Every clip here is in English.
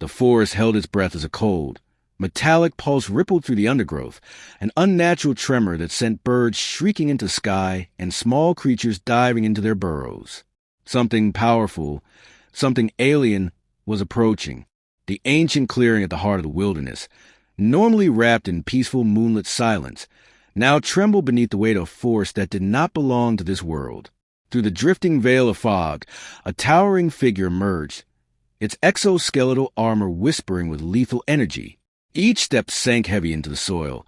The forest held its breath as a cold, metallic pulse rippled through the undergrowth, an unnatural tremor that sent birds shrieking into the sky and small creatures diving into their burrows. Something powerful, something alien, was approaching. The ancient clearing at the heart of the wilderness, normally wrapped in peaceful moonlit silence, now trembled beneath the weight of a force that did not belong to this world. Through the drifting veil of fog, a towering figure emerged, its exoskeletal armor whispering with lethal energy. Each step sank heavy into the soil,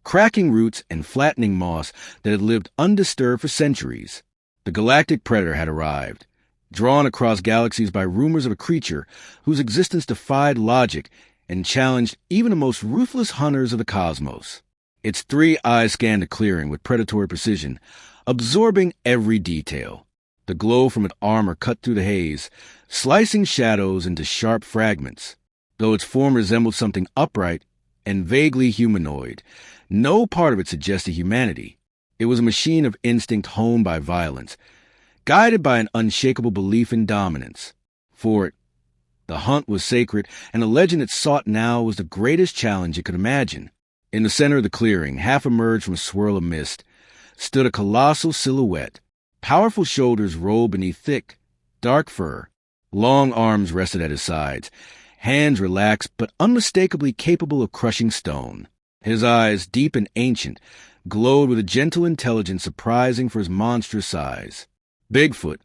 cracking roots and flattening moss that had lived undisturbed for centuries. The galactic predator had arrived, drawn across galaxies by rumors of a creature whose existence defied logic and challenged even the most ruthless hunters of the cosmos. Its 3 eyes scanned the clearing with predatory precision, absorbing every detail. The glow from its armor cut through the haze, slicing shadows into sharp fragments. Though its form resembled something upright and vaguely humanoid, no part of it suggested humanity. It was a machine of instinct honed by violence, guided by an unshakable belief in dominance. For it, the hunt was sacred, and the legend it sought now was the greatest challenge it could imagine. In the center of the clearing, half emerged from a swirl of mist, stood a colossal silhouette. Powerful shoulders rolled beneath thick, dark fur. Long arms rested at his sides, hands relaxed but unmistakably capable of crushing stone. His eyes, deep and ancient, glowed with a gentle intelligence surprising for his monstrous size. Bigfoot,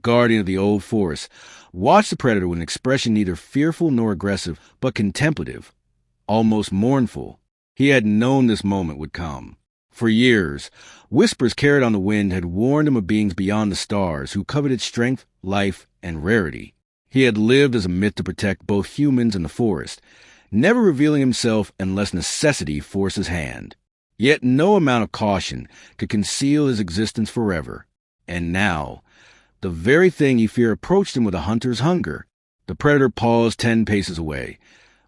guardian of the old forest, watched the predator with an expression neither fearful nor aggressive, but contemplative, almost mournful. He had known this moment would come. For years, whispers carried on the wind had warned him of beings beyond the stars who coveted strength, life, and rarity. He had lived as a myth to protect both humans and the forest, never revealing himself unless necessity forced his hand. Yet no amount of caution could conceal his existence forever. And now, the very thing he feared approached him with a hunter's hunger. The predator paused 10 paces away,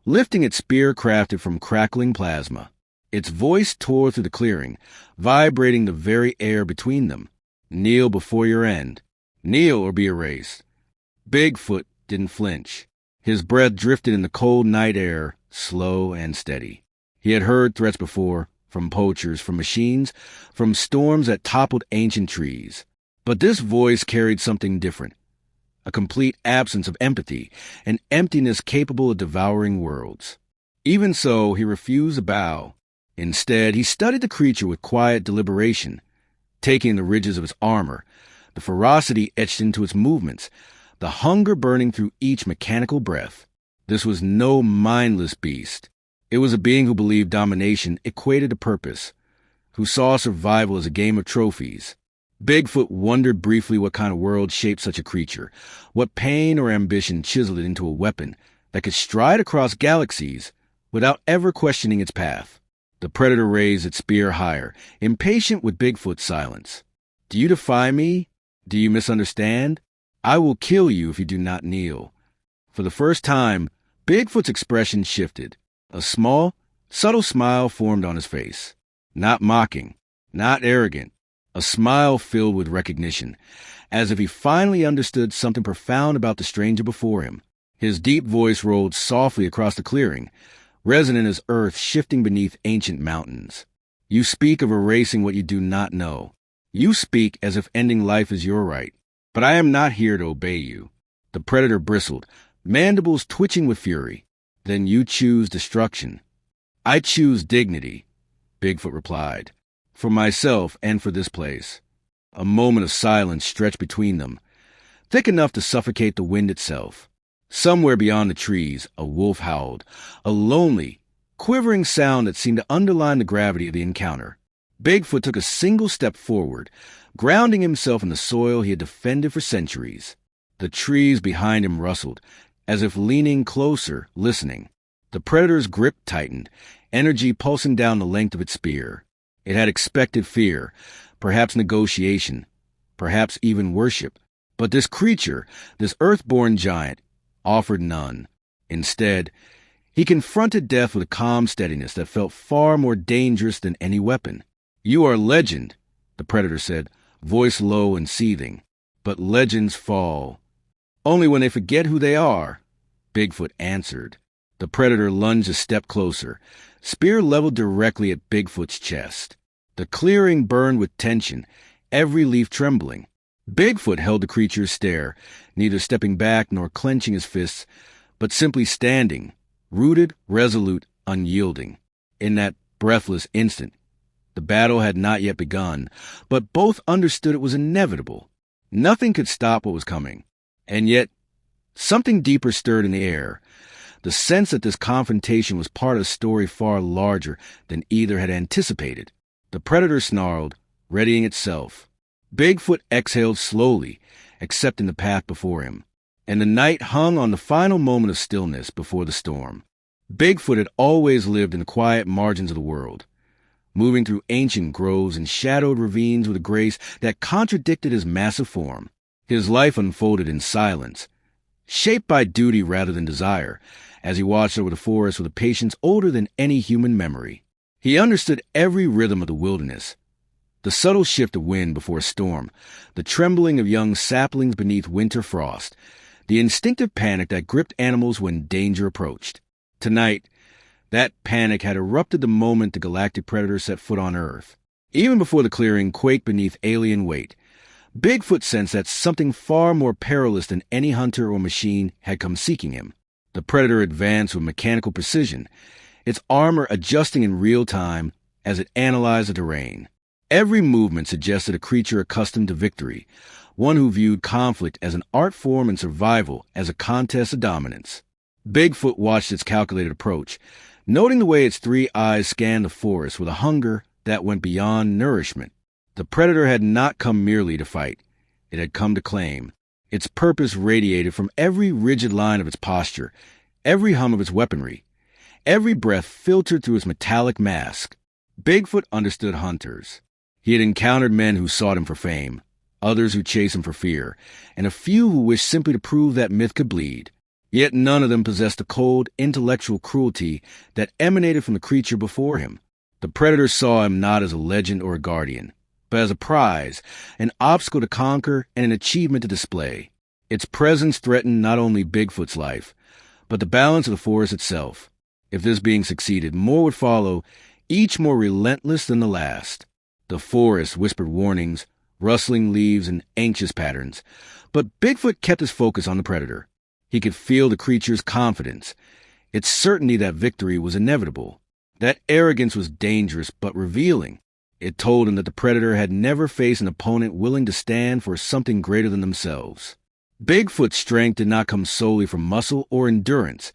lifting its spear crafted from crackling plasma. Its voice tore through the clearing, vibrating the very air between them. Kneel before your end. Kneel or be erased. Bigfoot didn't flinch. His breath drifted in the cold night air, slow and steady. He had heard threats before, from poachers, from machines, from storms that toppled ancient trees. But this voice carried something different. A complete absence of empathy, an emptiness capable of devouring worlds. Even so, he refused to bow. Instead, he studied the creature with quiet deliberation, taking the ridges of its armor, the ferocity etched into its movements, the hunger burning through each mechanical breath. This was no mindless beast. It was a being who believed domination equated to purpose, who saw survival as a game of trophies. Bigfoot wondered briefly what kind of world shaped such a creature, what pain or ambition chiseled it into a weapon that could stride across galaxies without ever questioning its path. The predator raised its spear higher, impatient with Bigfoot's silence. Do you defy me? Do you misunderstand? I will kill you if you do not kneel. For the first time, Bigfoot's expression shifted. A small, subtle smile formed on his face. Not mocking, not arrogant. A smile filled with recognition, as if he finally understood something profound about the stranger before him. His deep voice rolled softly across the clearing, resonant as earth shifting beneath ancient mountains. You speak of erasing what you do not know. You speak as if ending life is your right. But I am not here to obey you. The predator bristled, mandibles twitching with fury. Then you choose destruction. I choose dignity, Bigfoot replied. For myself and for this place. A moment of silence stretched between them, thick enough to suffocate the wind itself. Somewhere beyond the trees, a wolf howled, a lonely, quivering sound that seemed to underline the gravity of the encounter. Bigfoot took a single step forward, grounding himself in the soil he had defended for centuries. The trees behind him rustled, as if leaning closer, listening. The predator's grip tightened, energy pulsing down the length of its spear. It had expected fear, perhaps negotiation, perhaps even worship. But this creature, this earth-born giant, offered none. Instead, he confronted death with a calm steadiness that felt far more dangerous than any weapon. You are legend, the predator said, voice low and seething. But legends fall. Only when they forget who they are. Bigfoot answered. The predator lunged a step closer, spear leveled directly at Bigfoot's chest. The clearing burned with tension, every leaf trembling. Bigfoot held the creature's stare, neither stepping back nor clenching his fists, but simply standing, rooted, resolute, unyielding. In that breathless instant, the battle had not yet begun, but both understood it was inevitable. Nothing could stop what was coming. And yet, something deeper stirred in the air, the sense that this confrontation was part of a story far larger than either had anticipated. The predator snarled, readying itself. Bigfoot exhaled slowly, accepting the path before him, and the night hung on the final moment of stillness before the storm. Bigfoot had always lived in the quiet margins of the world, moving through ancient groves and shadowed ravines with a grace that contradicted his massive form. His life unfolded in silence, shaped by duty rather than desire, as he watched over the forest with a patience older than any human memory. He understood every rhythm of the wilderness, the subtle shift of wind before a storm, the trembling of young saplings beneath winter frost, the instinctive panic that gripped animals when danger approached. Tonight, that panic had erupted the moment the galactic predator set foot on Earth. Even before the clearing quaked beneath alien weight, Bigfoot sensed that something far more perilous than any hunter or machine had come seeking him. The predator advanced with mechanical precision, its armor adjusting in real time as it analyzed the terrain. Every movement suggested a creature accustomed to victory, one who viewed conflict as an art form and survival as a contest of dominance. Bigfoot watched its calculated approach, noting the way its three eyes scanned the forest with a hunger that went beyond nourishment. The predator had not come merely to fight. It had come to claim. Its purpose radiated from every rigid line of its posture, every hum of its weaponry. Every breath filtered through its metallic mask. Bigfoot understood hunters. He had encountered men who sought him for fame, others who chased him for fear, and a few who wished simply to prove that myth could bleed. Yet none of them possessed the cold, intellectual cruelty that emanated from the creature before him. The predator saw him not as a legend or a guardian, but as a prize, an obstacle to conquer and an achievement to display. Its presence threatened not only Bigfoot's life, but the balance of the forest itself. If this being succeeded, more would follow, each more relentless than the last. The forest whispered warnings, rustling leaves, and anxious patterns, but Bigfoot kept his focus on the predator. He could feel the creature's confidence, its certainty that victory was inevitable. That arrogance was dangerous but revealing. It told him that the predator had never faced an opponent willing to stand for something greater than themselves. Bigfoot's strength did not come solely from muscle or endurance.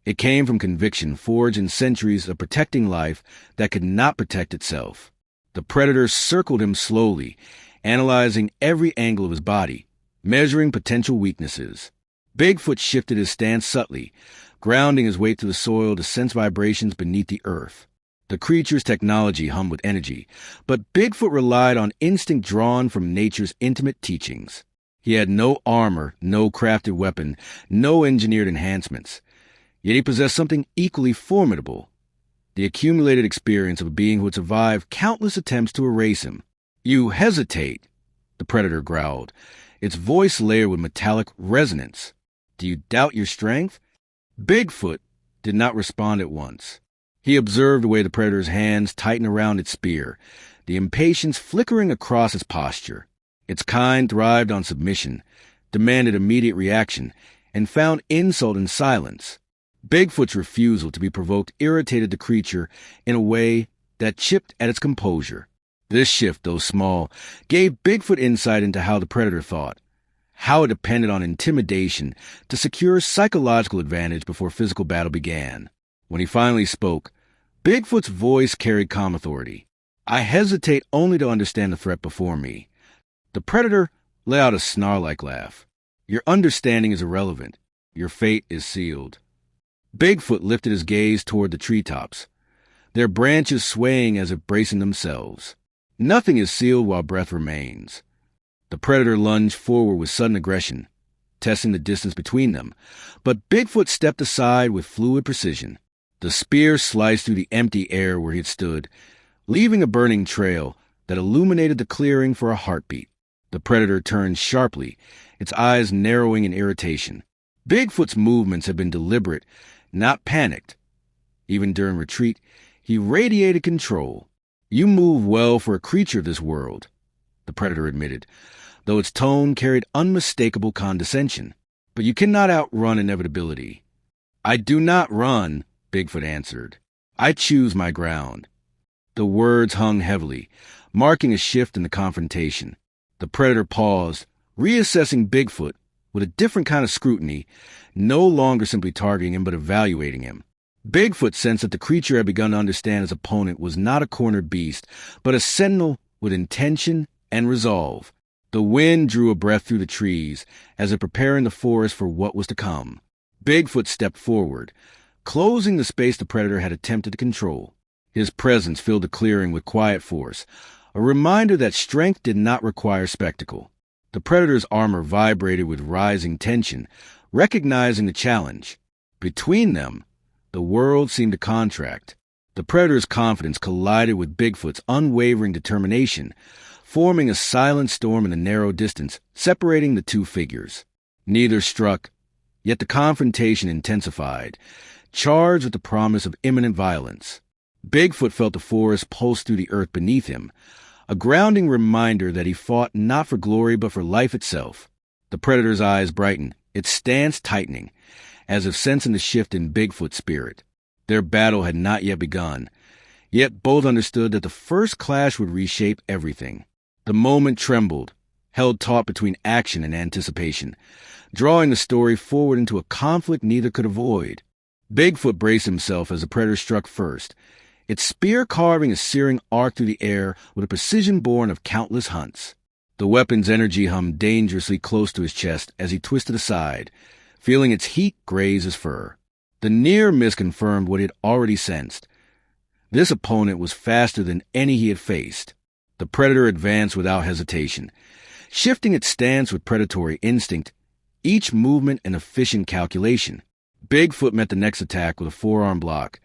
It came from conviction forged in centuries of protecting life that could not protect itself. The predator circled him slowly, analyzing every angle of his body, measuring potential weaknesses. Bigfoot shifted his stance subtly, grounding his weight to the soil to sense vibrations beneath the earth. The creature's technology hummed with energy, but Bigfoot relied on instinct drawn from nature's intimate teachings. He had no armor, no crafted weapon, no engineered enhancements. Yet he possessed something equally formidable, the accumulated experience of a being who had survived countless attempts to erase him. "You hesitate," the predator growled, its voice layered with metallic resonance. "Do you doubt your strength?" Bigfoot did not respond at once. He observed the way the predator's hands tightened around its spear, the impatience flickering across its posture. Its kind thrived on submission, demanded immediate reaction, and found insult in silence. Bigfoot's refusal to be provoked irritated the creature in a way that chipped at its composure. This shift, though small, gave Bigfoot insight into how the predator thought, how it depended on intimidation to secure psychological advantage before physical battle began. When he finally spoke, Bigfoot's voice carried calm authority. "I hesitate only to understand the threat before me." The predator let out a snarl-like laugh. "Your understanding is irrelevant. Your fate is sealed." Bigfoot lifted his gaze toward the treetops, their branches swaying as if bracing themselves. Nothing is sealed while breath remains. The predator lunged forward with sudden aggression, testing the distance between them, but Bigfoot stepped aside with fluid precision. The spear sliced through the empty air where he had stood, leaving a burning trail that illuminated the clearing for a heartbeat. The predator turned sharply, its eyes narrowing in irritation. Bigfoot's movements had been deliberate, not panicked. Even during retreat, he radiated control. "You move well for a creature of this world," the predator admitted, though its tone carried unmistakable condescension. "But you cannot outrun inevitability." "I do not run," Bigfoot answered. "I choose my ground." The words hung heavily, marking a shift in the confrontation. The predator paused, reassessing Bigfoot with a different kind of scrutiny, no longer simply targeting him but evaluating him. Bigfoot sensed that the creature had begun to understand his opponent was not a cornered beast, but a sentinel with intention and resolve. The wind drew a breath through the trees, as if preparing the forest for what was to come. Bigfoot stepped forward, closing the space the predator had attempted to control. His presence filled the clearing with quiet force, a reminder that strength did not require spectacle. The predator's armor vibrated with rising tension, recognizing the challenge. Between them, the world seemed to contract. The predator's confidence collided with Bigfoot's unwavering determination, forming a silent storm in the narrow distance separating the two figures. Neither struck, yet the confrontation intensified, charged with the promise of imminent violence. Bigfoot felt the forest pulse through the earth beneath him, a grounding reminder that he fought not for glory but for life itself. The predator's eyes brightened, its stance tightening, as if sensing the shift in Bigfoot's spirit. Their battle had not yet begun, yet both understood that the first clash would reshape everything. The moment trembled, held taut between action and anticipation, drawing the story forward into a conflict neither could avoid. Bigfoot braced himself as the predator struck first, its spear carving a searing arc through the air with a precision born of countless hunts. The weapon's energy hummed dangerously close to his chest as he twisted aside, feeling its heat graze his fur. The near miss confirmed what he had already sensed. This opponent was faster than any he had faced. The predator advanced without hesitation, shifting its stance with predatory instinct, each movement an efficient calculation. Bigfoot met the next attack with a forearm block,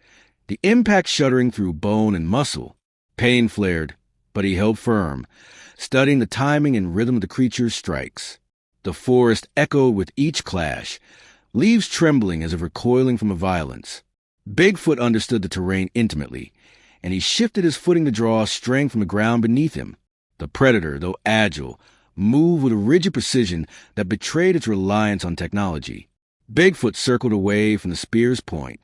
the impact shuddering through bone and muscle. Pain flared, but he held firm, studying the timing and rhythm of the creature's strikes. The forest echoed with each clash, leaves trembling as if recoiling from a violence. Bigfoot understood the terrain intimately, and he shifted his footing to draw strength from the ground beneath him. The predator, though agile, moved with a rigid precision that betrayed its reliance on technology. Bigfoot circled away from the spear's point,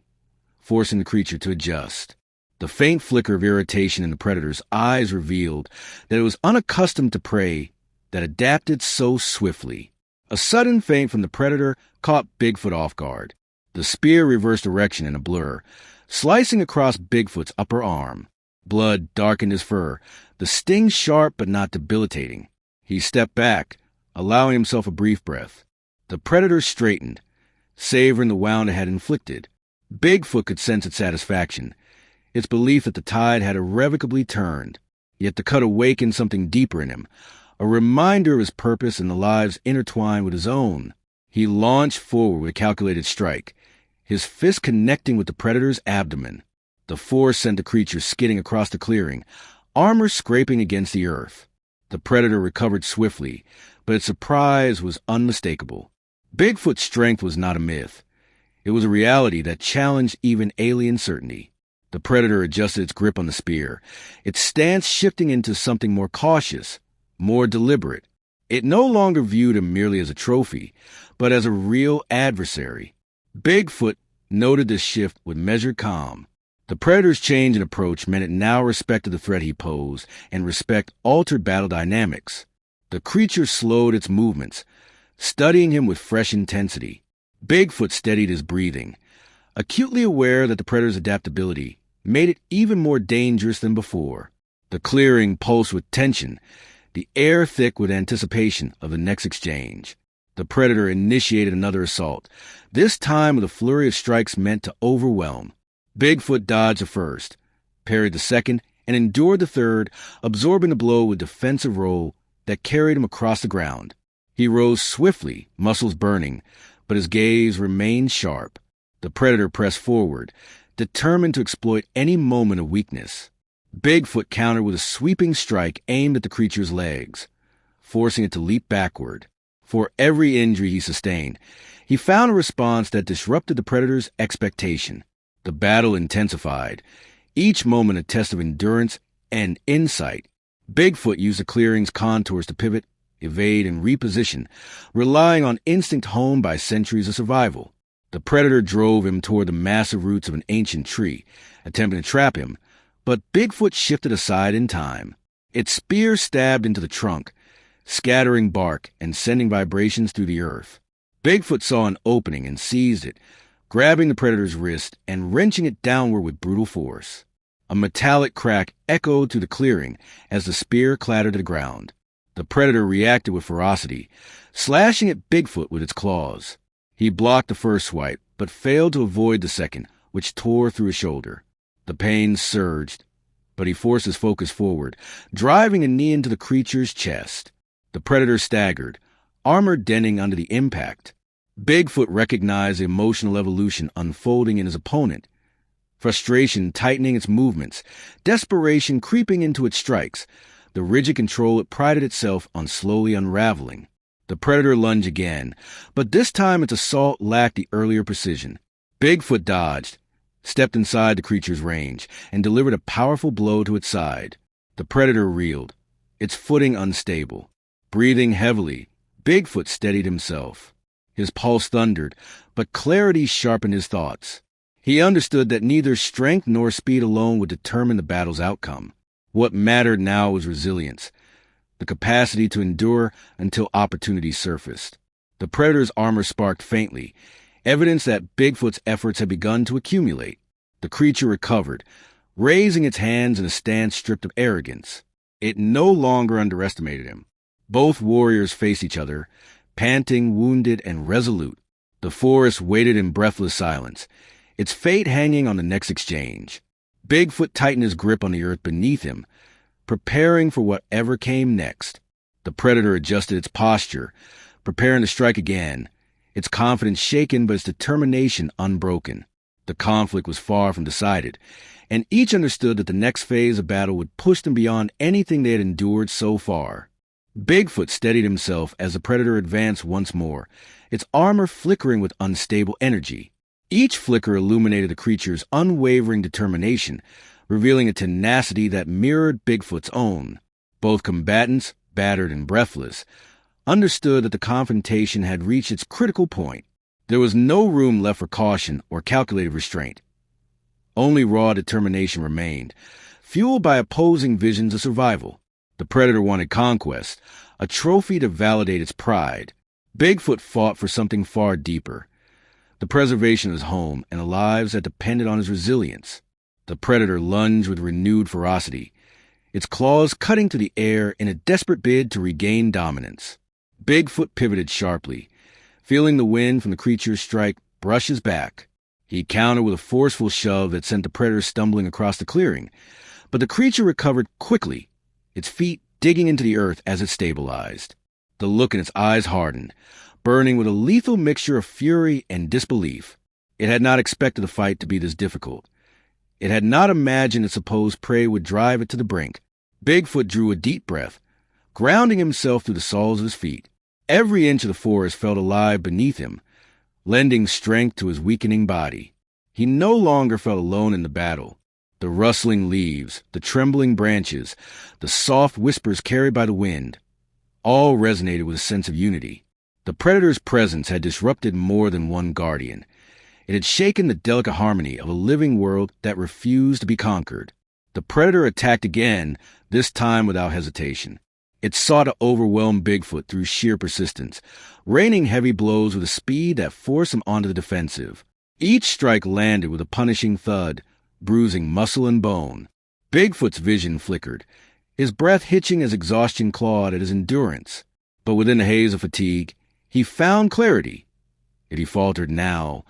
forcing the creature to adjust. The faint flicker of irritation in the predator's eyes revealed that it was unaccustomed to prey that adapted so swiftly. A sudden feint from the predator caught Bigfoot off guard. The spear reversed direction in a blur, slicing across Bigfoot's upper arm. Blood darkened his fur, the sting sharp but not debilitating. He stepped back, allowing himself a brief breath. The predator straightened, savoring the wound it had inflicted. Bigfoot could sense its satisfaction, its belief that the tide had irrevocably turned. Yet the cut awakened something deeper in him, a reminder of his purpose and the lives intertwined with his own. He launched forward with a calculated strike, his fist connecting with the predator's abdomen. The force sent the creature skidding across the clearing, armor scraping against the earth. The predator recovered swiftly, but its surprise was unmistakable. Bigfoot's strength was not a myth. It was a reality that challenged even alien certainty. The predator adjusted its grip on the spear, its stance shifting into something more cautious, more deliberate. It no longer viewed him merely as a trophy, but as a real adversary. Bigfoot noted this shift with measured calm. The predator's change in approach meant it now respected the threat he posed and respect altered battle dynamics. The creature slowed its movements, studying him with fresh intensity. Bigfoot steadied his breathing, acutely aware that the predator's adaptability made it even more dangerous than before. The clearing pulsed with tension, the air thick with anticipation of the next exchange. The predator initiated another assault, this time with a flurry of strikes meant to overwhelm. Bigfoot dodged the first, parried the second, and endured the third, absorbing the blow with defensive roll that carried him across the ground. He rose swiftly, muscles burning, but his gaze remained sharp. The predator pressed forward, determined to exploit any moment of weakness. Bigfoot countered with a sweeping strike aimed at the creature's legs, forcing it to leap backward. For every injury he sustained, He found a response that disrupted the predator's expectation. The battle intensified, each moment a test of endurance and insight. Bigfoot used the clearing's contours to pivot, evade, and reposition, relying on instinct honed by centuries of survival. The predator drove him toward the massive roots of an ancient tree, attempting to trap him, but Bigfoot shifted aside in time. Its spear stabbed into the trunk, scattering bark and sending vibrations through the earth. Bigfoot saw an opening and seized it, grabbing the predator's wrist and wrenching it downward with brutal force. A metallic crack echoed through the clearing as the spear clattered to the ground. The predator reacted with ferocity, slashing at Bigfoot with its claws. He blocked the first swipe, but failed to avoid the second, which tore through his shoulder. The pain surged, but he forced his focus forward, driving a knee into the creature's chest. The predator staggered, armor denting under the impact. Bigfoot recognized the emotional evolution unfolding in his opponent. Frustration tightening its movements, desperation creeping into its strikes, the rigid control it prided itself on slowly unraveling. The predator lunged again, but this time its assault lacked the earlier precision. Bigfoot dodged, stepped inside the creature's range, and delivered a powerful blow to its side. The predator reeled, its footing unstable. Breathing heavily, Bigfoot steadied himself. His pulse thundered, but clarity sharpened his thoughts. He understood that neither strength nor speed alone would determine the battle's outcome. What mattered now was resilience, the capacity to endure until opportunity surfaced. The predator's armor sparked faintly, evidence that Bigfoot's efforts had begun to accumulate. The creature recovered, raising its hands in a stance stripped of arrogance. It no longer underestimated him. Both warriors faced each other, panting, wounded, and resolute. The forest waited in breathless silence, its fate hanging on the next exchange. Bigfoot tightened his grip on the earth beneath him, preparing for whatever came next. The predator adjusted its posture, preparing to strike again, its confidence shaken but its determination unbroken. The conflict was far from decided, and each understood that the next phase of battle would push them beyond anything they had endured so far. Bigfoot steadied himself as the predator advanced once more, its armor flickering with unstable energy. Each flicker illuminated the creature's unwavering determination, revealing a tenacity that mirrored Bigfoot's own. Both combatants, battered and breathless, understood that the confrontation had reached its critical point. There was no room left for caution or calculated restraint. Only raw determination remained, fueled by opposing visions of survival. The predator wanted conquest, a trophy to validate its pride. Bigfoot fought for something far deeper, the preservation of his home and the lives that depended on his resilience. The predator lunged with renewed ferocity, its claws cutting through the air in a desperate bid to regain dominance. Bigfoot pivoted sharply, feeling the wind from the creature's strike brush his back. He countered with a forceful shove that sent the predator stumbling across the clearing, but the creature recovered quickly, its feet digging into the earth as it stabilized. The look in its eyes hardened, burning with a lethal mixture of fury and disbelief. It had not expected the fight to be this difficult. It had not imagined its supposed prey would drive it to the brink. Bigfoot drew a deep breath, grounding himself through the soles of his feet. Every inch of the forest felt alive beneath him, lending strength to his weakening body. He no longer felt alone in the battle. The rustling leaves, the trembling branches, the soft whispers carried by the wind, all resonated with a sense of unity. The predator's presence had disrupted more than one guardian. It had shaken the delicate harmony of a living world that refused to be conquered. The predator attacked again, this time without hesitation. It sought to overwhelm Bigfoot through sheer persistence, raining heavy blows with a speed that forced him onto the defensive. Each strike landed with a punishing thud, bruising muscle and bone. Bigfoot's vision flickered, his breath hitching as exhaustion clawed at his endurance. But within the haze of fatigue, he found clarity. If he faltered now,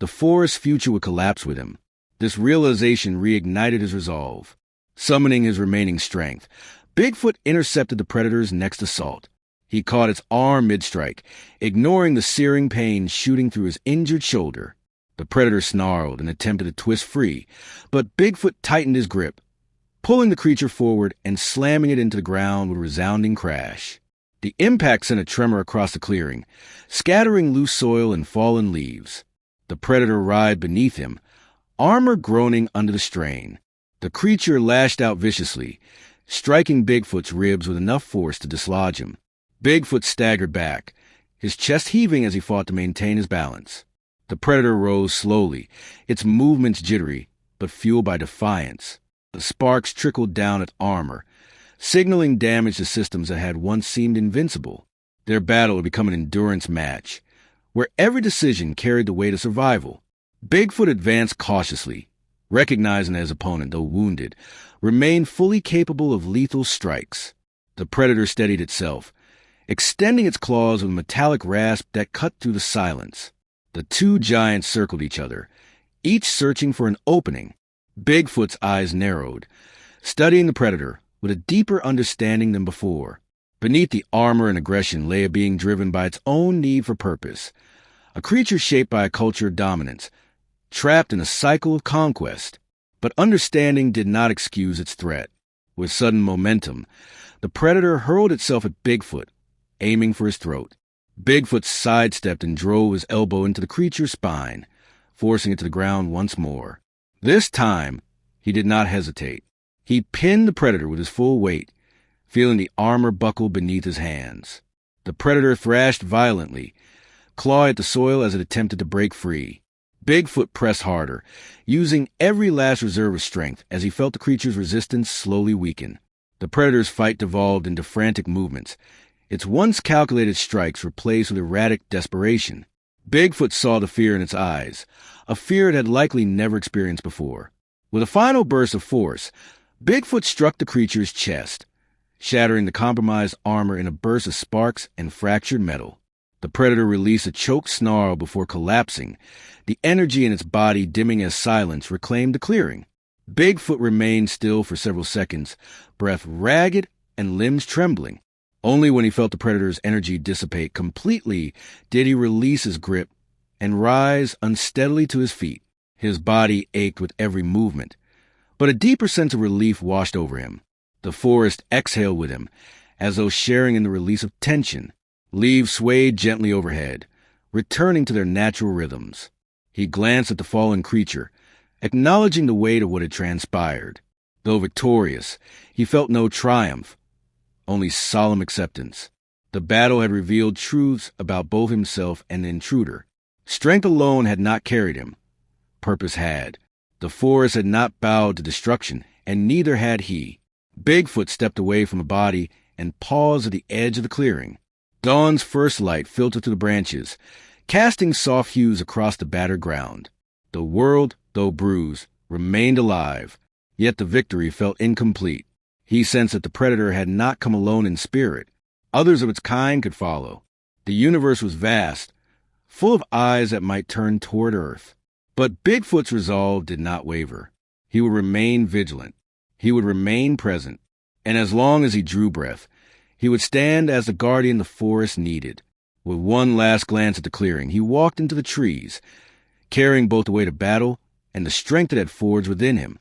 the forest's future would collapse with him. This realization reignited his resolve. Summoning his remaining strength, Bigfoot intercepted the predator's next assault. He caught its arm mid-strike, ignoring the searing pain shooting through his injured shoulder. The predator snarled and attempted to twist free, but Bigfoot tightened his grip, pulling the creature forward and slamming it into the ground with a resounding crash. The impact sent a tremor across the clearing, scattering loose soil and fallen leaves. The predator writhed beneath him, armor groaning under the strain. The creature lashed out viciously, striking Bigfoot's ribs with enough force to dislodge him. Bigfoot staggered back, his chest heaving as he fought to maintain his balance. The predator rose slowly, its movements jittery, but fueled by defiance. The sparks trickled down its armor, signaling damage to systems that had once seemed invincible. Their battle had become an endurance match, where every decision carried the weight of survival. Bigfoot advanced cautiously, recognizing that his opponent, though wounded, remained fully capable of lethal strikes. The predator steadied itself, extending its claws with a metallic rasp that cut through the silence. The two giants circled each other, each searching for an opening. Bigfoot's eyes narrowed, studying the predator with a deeper understanding than before. Beneath the armor and aggression lay a being driven by its own need for purpose, a creature shaped by a culture of dominance, trapped in a cycle of conquest. But understanding did not excuse its threat. With sudden momentum, the predator hurled itself at Bigfoot, aiming for his throat. Bigfoot sidestepped and drove his elbow into the creature's spine, forcing it to the ground once more. This time, he did not hesitate. He pinned the predator with his full weight, feeling the armor buckle beneath his hands. The predator thrashed violently, clawing at the soil as it attempted to break free. Bigfoot pressed harder, using every last reserve of strength as he felt the creature's resistance slowly weaken. The predator's fight devolved into frantic movements, its once calculated strikes replaced with erratic desperation. Bigfoot saw the fear in its eyes, a fear it had likely never experienced before. With a final burst of force, Bigfoot struck the creature's chest, shattering the compromised armor in a burst of sparks and fractured metal. The predator released a choked snarl before collapsing, the energy in its body dimming as silence reclaimed the clearing. Bigfoot remained still for several seconds, breath ragged and limbs trembling. Only when he felt the predator's energy dissipate completely did he release his grip and rise unsteadily to his feet. His body ached with every movement, but a deeper sense of relief washed over him. The forest exhaled with him, as though sharing in the release of tension. Leaves swayed gently overhead, returning to their natural rhythms. He glanced at the fallen creature, acknowledging the weight of what had transpired. Though victorious, he felt no triumph, only solemn acceptance. The battle had revealed truths about both himself and the intruder. Strength alone had not carried him. Purpose had. The forest had not bowed to destruction, and neither had he. Bigfoot stepped away from the body and paused at the edge of the clearing. Dawn's first light filtered through the branches, casting soft hues across the battered ground. The world, though bruised, remained alive, yet the victory felt incomplete. He sensed that the predator had not come alone in spirit. Others of its kind could follow. The universe was vast, full of eyes that might turn toward Earth. But Bigfoot's resolve did not waver. He would remain vigilant. He would remain present. And as long as he drew breath, he would stand as the guardian the forest needed. With one last glance at the clearing, he walked into the trees, carrying both the weight of battle and the strength that had forged within him.